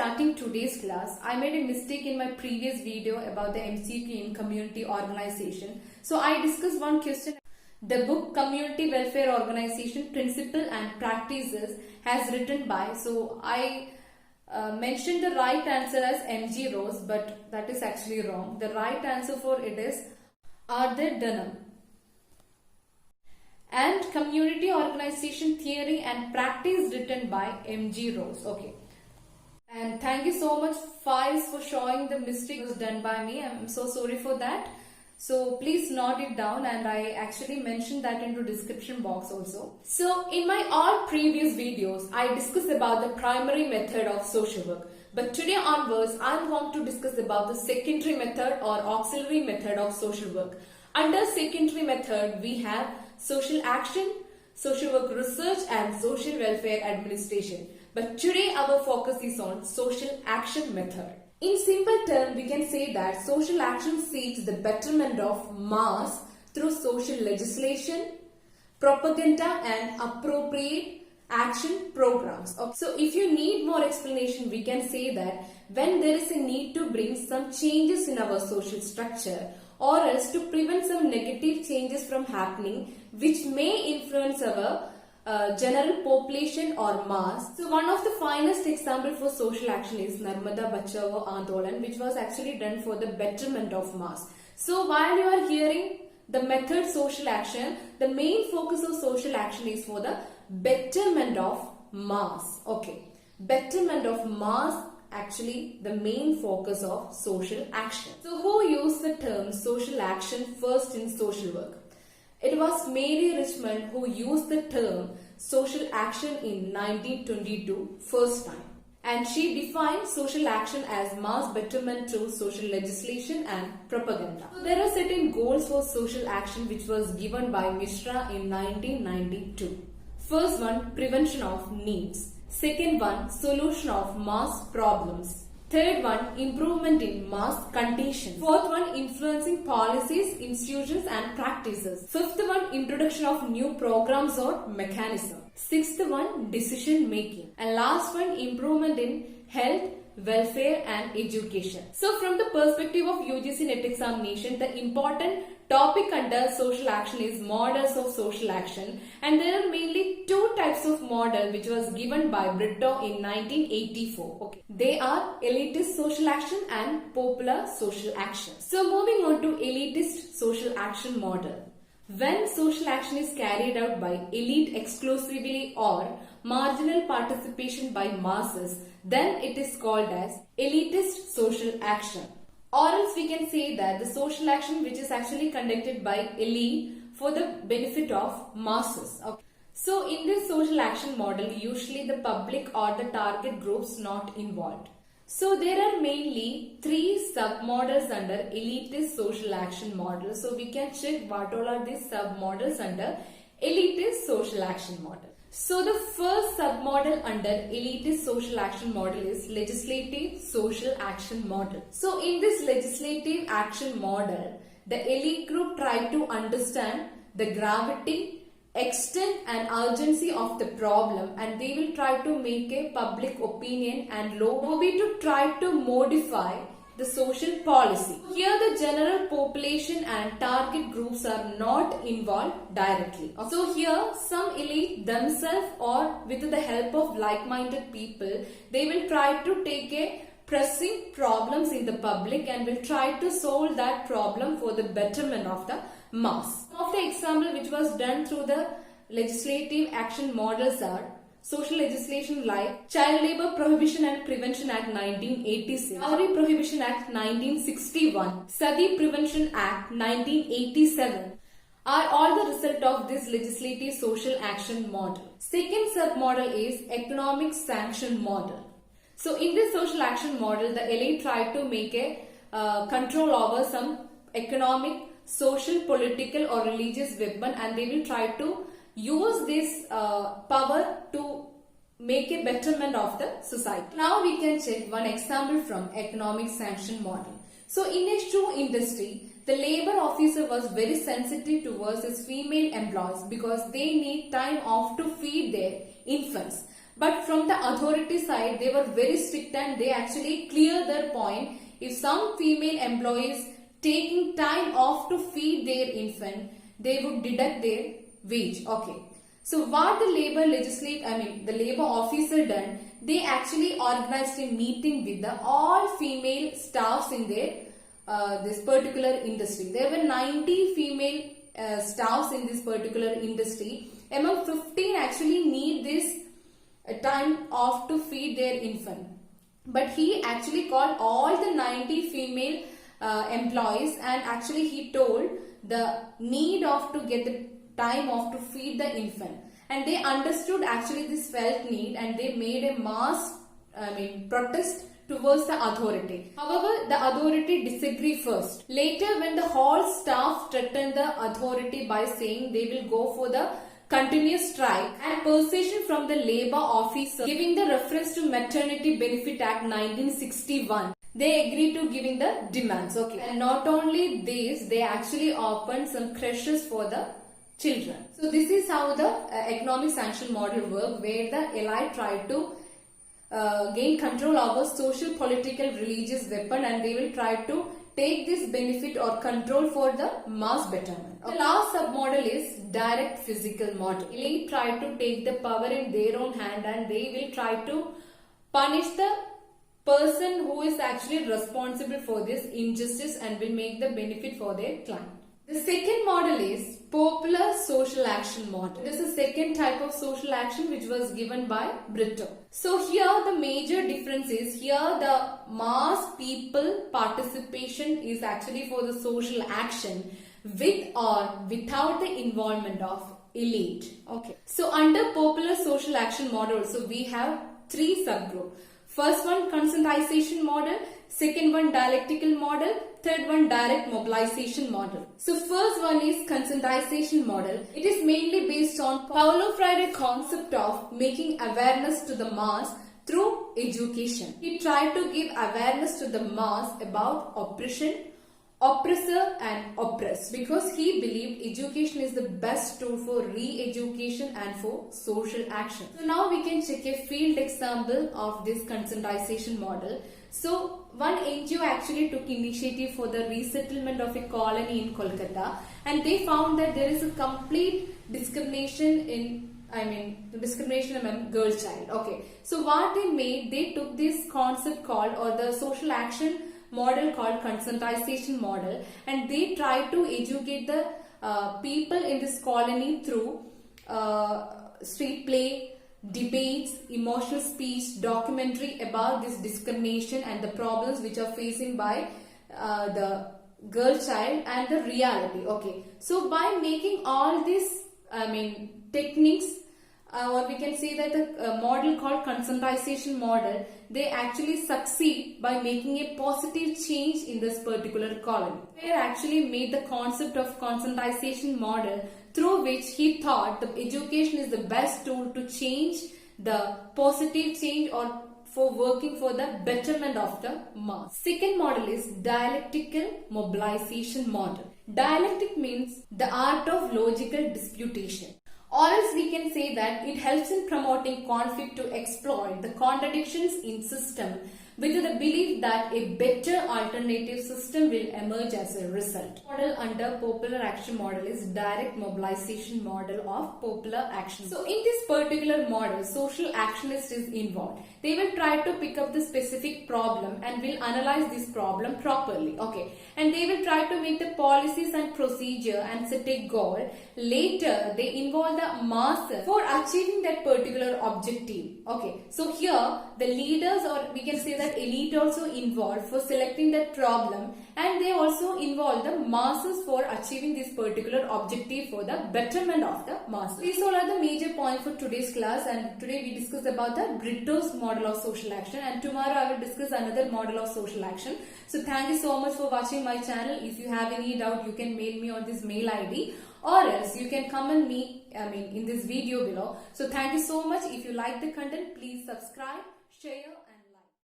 starting today's class, I made a mistake in my previous video about the MCQ in community organization. So I discussed one question. The book Community Welfare Organization Principle and Practices has written by. So I mentioned the right answer as M.G. Rose, but that is actually wrong. The right answer for it is Arthur Dunham. And Community Organization Theory and Practice written by M.G. Rose. Okay. And thank you so much, Faiz, for showing the mistake was done by me. I'm so sorry for that. So please note it down, and I actually mentioned that into description box also. So in my all previous videos, I discussed about the primary method of social work. But today onwards, I'm going to discuss about the secondary method or auxiliary method of social work. Under secondary method, we have social action, social work research and social welfare administration. But today our focus is on social action method. In simple terms, we can say that social action seeks the betterment of mass through social legislation, propaganda and appropriate action programs. So if you need more explanation, we can say that when there is a need to bring some changes in our social structure, or else to prevent some negative changes from happening which may influence our general population or mass. So one of the finest example for social action is Narmada Bachao Andolan, which was actually done for the betterment of mass. So while you are hearing the method social action, the main focus of social action is for the betterment of mass. Okay, betterment of mass, actually the main focus of social action. So who used the term social action first in social work? It was Mary Richmond who used the term social action in 1922 first time. And she defined social action as mass betterment through social legislation and propaganda. So there are certain goals for social action which was given by Mishra in 1992. First one, prevention of needs. Second one, solution of mass problems. Third one, improvement in mass conditions. Fourth one, influencing policies, institutions and practices. Fifth one, introduction of new programs or mechanisms. Sixth one, decision making. And last one, improvement in health, welfare and education. So from the perspective of UGC NET examination, the important topic under social action is models of social action, and there are mainly two types of model which was given by Brito in 1984. Okay, they are elitist social action and popular social action. So moving on to elitist social action model. When social action is carried out by elite exclusively or marginal participation by masses, then it is called as elitist social action. Or else we can say that the social action which is actually conducted by elite for the benefit of masses. Okay. So in this social action model, usually the public or the target groups not involved. So there are mainly three sub-models under elitist social action model. So we can check what all are these sub-models under elitist social action model. So the first sub-model under elitist social action model is legislative social action model. So in this legislative action model, the elite group try to understand the gravity, extent and urgency of the problem, and they will try to make a public opinion and lobby to try to modify the social policy. Here the general population and target groups are not involved directly. So here some elite themselves or with the help of like-minded people, they will try to take a pressing problems in the public and will try to solve that problem for the betterment of the mass. Some of the example which was done through the legislative action models are social legislation like Child Labour Prohibition and Prevention Act 1986, Dowry Prohibition Act 1961, Sati Prevention Act 1987 are all the result of this legislative social action model. Second sub-model is economic sanction model. So in this social action model, the elite try to make a control over some economic, social, political or religious weapon, and they will try to use this power to make a betterment of the society. Now we can check one example from economic sanction model. So in a shoe industry, the labor officer was very sensitive towards his female employees because they need time off to feed their infants. But from the authority side, they were very strict and they actually cleared their point. If some female employees taking time off to feed their infant, they would deduct their wage. Okay. So what the the labor officer done, they actually organized a meeting with the all female staffs in their this particular industry. There were 90 female staffs in this particular industry. Among 15 actually need this time off to feed their infant. But he actually called all the 90 female employees, and actually he told the need of to get the time off to feed the infant. And they understood actually this felt need, and they made a mass protest towards the authority. However, the authority disagreed first. Later, when the whole staff threatened the authority by saying they will go for the continuous strike and persuasion from the labor officer giving the reference to Maternity Benefit Act 1961, they agreed to giving the demands. Okay, and not only this, they actually opened some creches for the children. So this is how the economic sanction model worked, where the elite tried to gain control over social, political, religious weapon, and they will try to take this benefit or control for the mass betterment. The last submodel is direct physical model. Elite try to take the power in their own hand, and they will try to punish the person who is actually responsible for this injustice and will make the benefit for their client. The second model is popular social action model. This is the second type of social action which was given by Britto. So here the major difference is, here the mass people participation is actually for the social action with or without the involvement of elite. Okay. So under popular social action model, so we have three subgroups. First one, conscientization model. Second one, dialectical model. Third one, direct mobilization model. So first one is conscientization model. It is mainly based on Paulo Freire concept of making awareness to the mass through education. He tried to give awareness to the mass about oppression, oppressor and oppressed, because he believed education is the best tool for re-education and for social action. So now we can check a field example of this conscientization model. So one NGO actually took initiative for the resettlement of a colony in Kolkata, and they found that there is a complete discrimination discrimination among girl child. Okay, so what they made, they took this concept called, or the social action model called conscientization model, and they tried to educate the people in this colony through street play, debates, emotional speech, documentary about this discrimination and the problems which are facing by the girl child and the reality. Okay, so by making all these techniques, or we can say that the model called conscientization model, they actually succeed by making a positive change in this particular colony. They actually made the concept of conscientization model, through which he thought the education is the best tool to change the positive change or for working for the betterment of the mass. Second model is dialectical mobilization model. Dialectic means the art of logical disputation. Or else we can say that it helps in promoting conflict to exploit the contradictions in system with the belief that a better alternative system will emerge as a result. Model under popular action model is direct mobilization model of popular action. So in this particular model, social actionist is involved. They will try to pick up the specific problem and will analyze this problem properly. Okay, and they will try to make the policies and procedure and set a goal. Later, they involve the masses for achieving that particular objective. Okay, so here the leaders, or we can say that elite, also involved for selecting that problem, and they also involve the masses for achieving this particular objective for the betterment of the masses. These all are the major points for today's class, and today we discussed about the Britto's model of social action, and tomorrow I will discuss another model of social action. So thank you so much for watching my channel. If you have any doubt, you can mail me on this mail ID, or else you can comment me in this video below. So thank you so much. If you like the content, please subscribe, share.